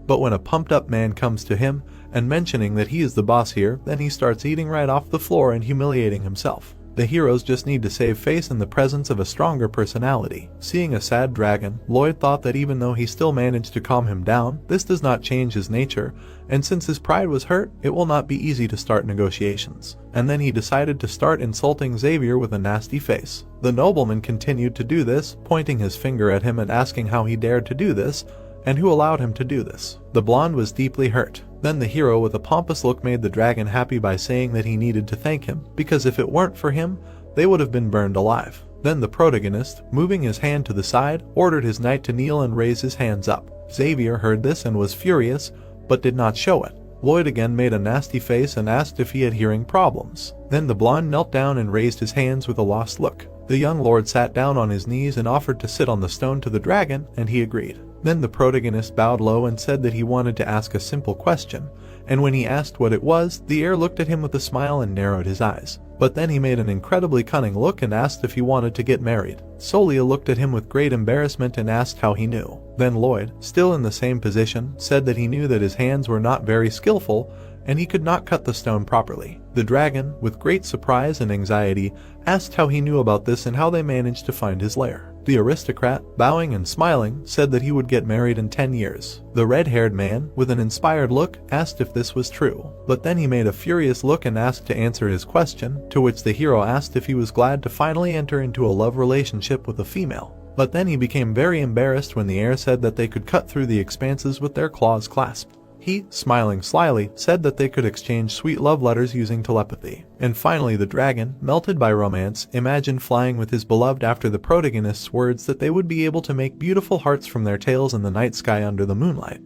But when a pumped-up man comes to him and mentioning that he is the boss here, then he starts eating right off the floor and humiliating himself. The heroes just need to save face in the presence of a stronger personality. Seeing a sad dragon, Lloyd thought that even though he still managed to calm him down, this does not change his nature, and since his pride was hurt, it will not be easy to start negotiations. And then he decided to start insulting Xavier with a nasty face. The nobleman continued to do this, pointing his finger at him and asking how he dared to do this, and who allowed him to do this. The blonde was deeply hurt. Then the hero with a pompous look made the dragon happy by saying that he needed to thank him, because if it weren't for him, they would have been burned alive. Then the protagonist, moving his hand to the side, ordered his knight to kneel and raise his hands up. Xavier heard this and was furious, but did not show it. Lloyd again made a nasty face and asked if he had hearing problems. Then the blonde knelt down and raised his hands with a lost look. The young lord sat down on his knees and offered to sit on the stone to the dragon, and he agreed. Then the protagonist bowed low and said that he wanted to ask a simple question, and when he asked what it was, the heir looked at him with a smile and narrowed his eyes. But then he made an incredibly cunning look and asked if he wanted to get married. Solia looked at him with great embarrassment and asked how he knew. Then Lloyd, still in the same position, said that he knew that his hands were not very skillful and he could not cut the stone properly. The dragon, with great surprise and anxiety, asked how he knew about this and how they managed to find his lair. The aristocrat, bowing and smiling, said that he would get married in 10 years. The red-haired man, with an inspired look, asked if this was true. But then he made a furious look and asked to answer his question, to which the hero asked if he was glad to finally enter into a love relationship with a female. But then he became very embarrassed when the heir said that they could cut through the expanses with their claws clasped. He, smiling slyly, said that they could exchange sweet love letters using telepathy. And finally the dragon, melted by romance, imagined flying with his beloved after the protagonist's words that they would be able to make beautiful hearts from their tails in the night sky under the moonlight.